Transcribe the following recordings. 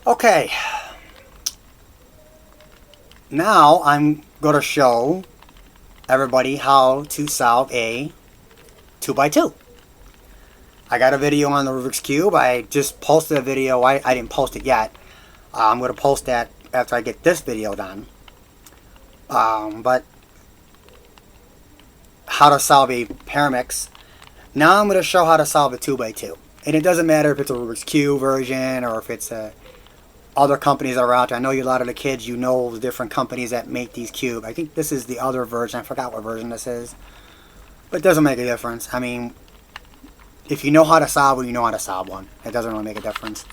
Okay, now I'm going to show everybody how to solve a 2x2. I got a video on the Rubik's Cube. I just posted a video. I didn't post it yet. I'm going to post that after I get this video done. But how to solve a Paramix. Now I'm going to show how to solve a 2x2. And it doesn't matter if it's a Rubik's Cube version or if it's other companies that are out there. I know a lot of the kids, you know the different companies that make these cubes. I think this is the other version. I forgot what version this is. But it doesn't make a difference. I mean, if you know how to solve one, you know how to solve one. It doesn't really make a difference.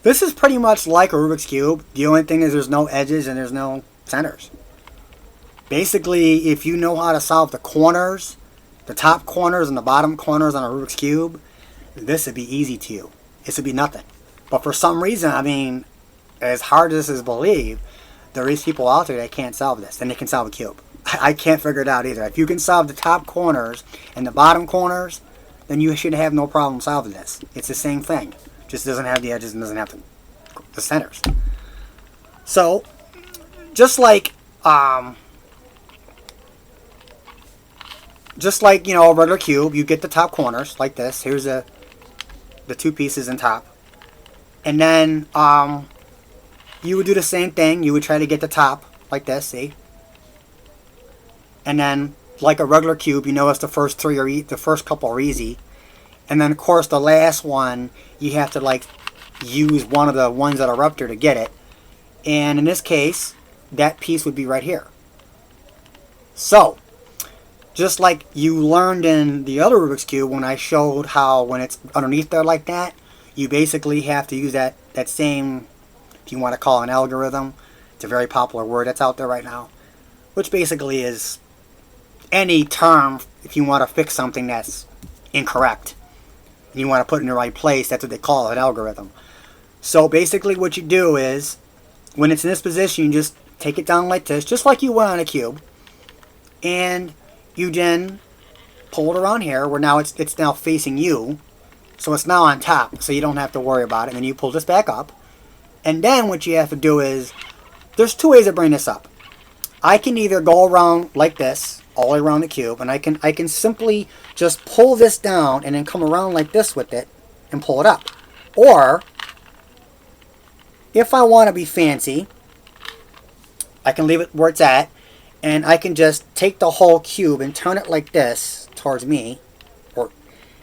This is pretty much like a Rubik's Cube. The only thing is there's no edges and there's no centers. Basically, if you know how to solve the corners, the top corners and the bottom corners on a Rubik's Cube, this would be easy to you. This would be nothing. But for some reason, I mean, as hard as this is believed, there is people out there that can't solve this. And they can solve a cube. I can't figure it out either. If you can solve the top corners and the bottom corners, then you should have no problem solving this. It's the same thing. Just doesn't have the edges and doesn't have the centers. So, just like you know, a regular cube, you get the top corners like this. Here's the two pieces in top. And then you would do the same thing. You would try to get the top like this, see? And then, like a regular cube, you notice the first three are the first couple are easy. And then, of course, the last one, you have to like use one of the ones that are up there to get it. And in this case, that piece would be right here. So, just like you learned in the other Rubik's Cube when I showed how when it's underneath there like that, you basically have to use that same, if you want to call it an algorithm. It's a very popular word that's out there right now. Which basically is any term if you want to fix something that's incorrect. And you want to put it in the right place, that's what they call it, an algorithm. So basically what you do is, when it's in this position, you just take it down like this, just like you would on a cube. And you then pull it around here, where now it's now facing you. So it's now on top, so you don't have to worry about it. And then you pull this back up. And then what you have to do is, there's two ways to bring this up. I can either go around like this, all the way around the cube, and I can simply just pull this down and then come around like this with it and pull it up. Or, if I want to be fancy, I can leave it where it's at, and I can just take the whole cube and turn it like this towards me,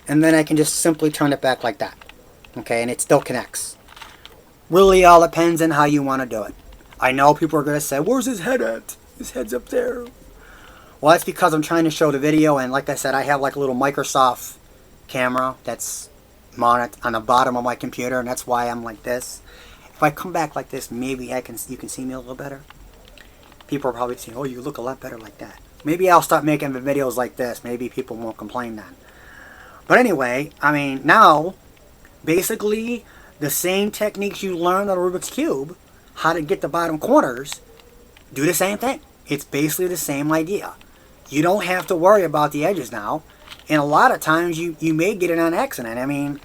and then I can just simply turn it back like that. Okay, and it still connects. Really all depends on how you want to do it. I know people are going to say, where's his head at? His head's up there. Well, that's because I'm trying to show the video, and like I said, I have like a little Microsoft camera that's mounted on the bottom of my computer, and that's why I'm like this. If I come back like this, maybe you can see me a little better. People are probably saying, oh, you look a lot better like that. Maybe I'll start making the videos like this. Maybe people won't complain then. But anyway, I mean, now, basically, the same techniques you learned on a Rubik's Cube, how to get the bottom corners, do the same thing. It's basically the same idea. You don't have to worry about the edges now. And a lot of times, you may get it on accident. I mean,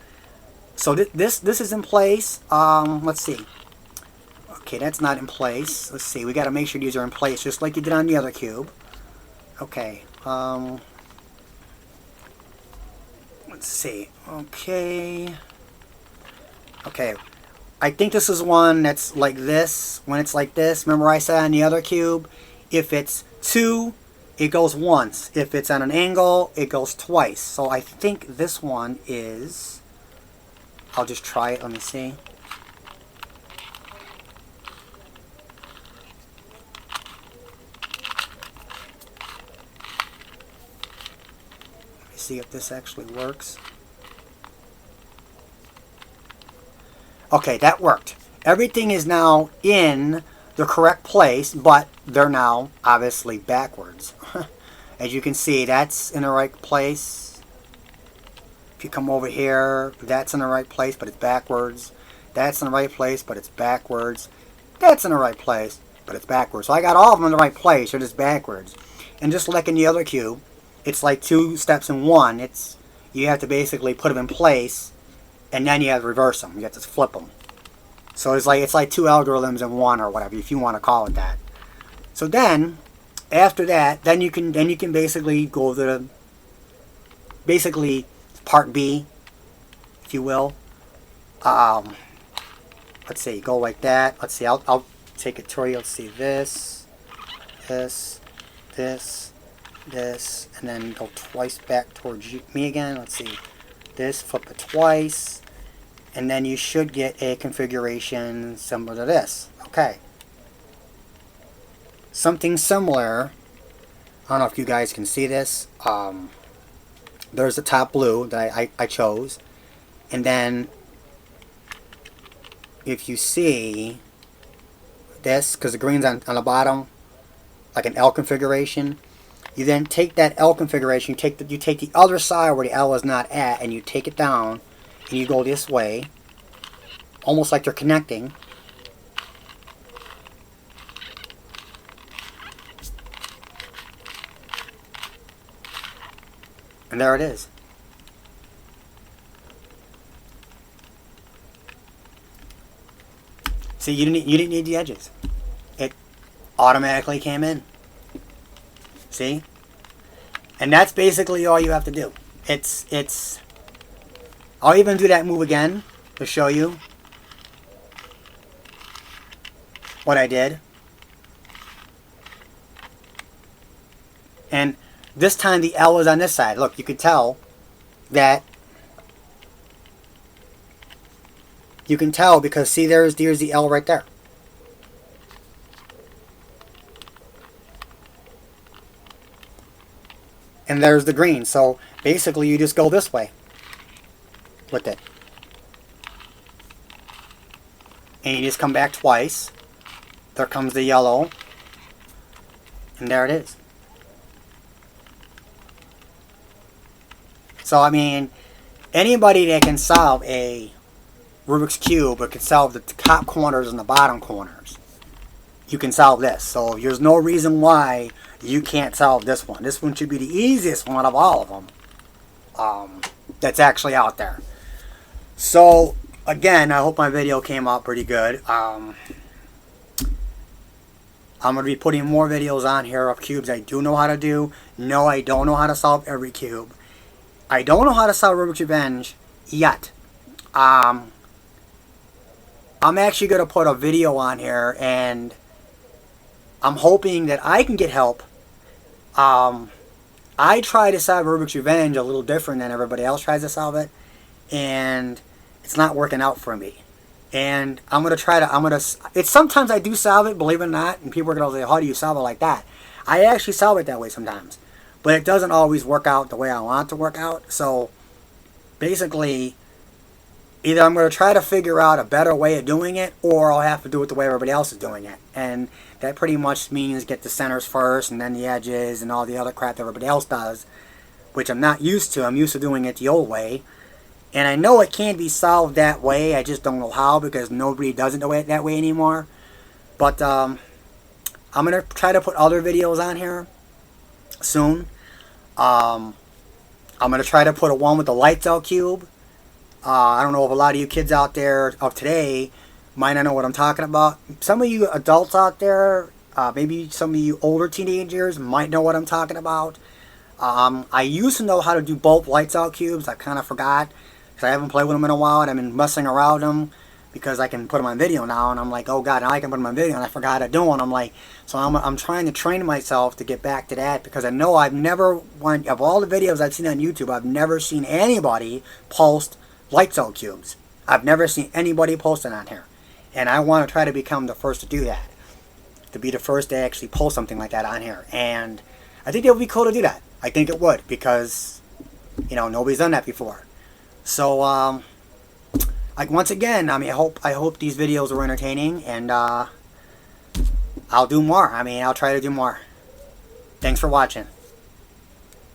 so this is in place. Let's see. Okay, that's not in place. Let's see. We got to make sure these are in place, just like you did on the other cube. Okay. Let's see. Okay. Okay. I think this is one that's like this. When it's like this, remember I said on the other cube, if it's 2, it goes once. If it's on an angle, it goes twice. So I think this one is, I'll just try it. Let me see. See if this actually works. Okay, that worked. Everything is now in the correct place, but they're now obviously backwards. As you can see, that's in the right place. If you come over here, that's in the right place, but it's backwards. That's in the right place, but it's backwards. That's in the right place, but it's backwards. So I got all of them in the right place, they're just backwards. And just like in the other cube, it's like 2 steps in one. You have to basically put them in place, and then you have to reverse them. You have to flip them. So it's like two algorithms in one, or whatever, if you want to call it that. So then, after that, then you can basically go to the part B, if you will. Let's see, go like that. Let's see, I'll take it to you. Let's see, this, this, this, this, and then go twice back towards me again. Let's see, this, flip it twice, and then you should get a configuration similar to this. Okay. Something similar. I don't know if you guys can see this. There's the top blue that I chose, and then if you see this, because the green's on the bottom, like an L configuration, you then take that L configuration, you take the other side where the L is not at, and you take it down, and you go this way, almost like you're connecting. And there it is. See, you didn't need the edges. It automatically came in. See? And that's basically all you have to do. It's I'll even do that move again to show you what I did. And this time the L is on this side. Look, you could tell that. You can tell because see, there's the L right there. And there's the green. So basically you just go this way with it. And you just come back twice. There comes the yellow. And there it is. So I mean, anybody that can solve a Rubik's Cube, but can solve the top corners and the bottom corners, you can solve this. So there's no reason why you can't solve this one. This one should be the easiest one of all of them that's actually out there. So again, I hope my video came out pretty good. I'm going to be putting more videos on here of cubes I do know how to do. No, I don't know how to solve every cube. I don't know how to solve Rubik's Revenge yet. I'm actually going to put a video on here, and I'm hoping that I can get help. I try to solve Rubik's Revenge a little different than everybody else tries to solve it, and it's not working out for me. And I'm going to try to, it's sometimes I do solve it, believe it or not, and people are going to say, how do you solve it like that? I actually solve it that way sometimes, but it doesn't always work out the way I want it to work out. So basically, either I'm going to try to figure out a better way of doing it, or I'll have to do it the way everybody else is doing it. And that pretty much means get the centers first, and then the edges, and all the other crap that everybody else does, which I'm not used to. I'm used to doing it the old way. And I know it can be solved that way, I just don't know how, because nobody does it that way anymore. But I'm going to try to put other videos on here soon. I'm going to try to put one with the lights out cube. I don't know if a lot of you kids out there of today might not know what I'm talking about. Some of you adults out there, maybe some of you older teenagers might know what I'm talking about. I used to know how to do both lights out cubes. I kind of forgot because I haven't played with them in a while, and I've been messing around them because I can put them on video now, and I'm like, oh god, now I can put them on video, and I forgot how to do them. I'm like, so I'm trying to train myself to get back to that, because I know I've never, of all the videos I've seen on YouTube, I've never seen anybody post lights out cubes. I've never seen anybody post it on here, and I want to try to become the first to do that, to be the first to actually post something like that on here. And I think it would be cool to do that. I think it would, because you know, nobody's done that before. So like, once again, I mean, I hope these videos are entertaining, and I'll do more. I mean, I'll try to do more. Thanks for watching.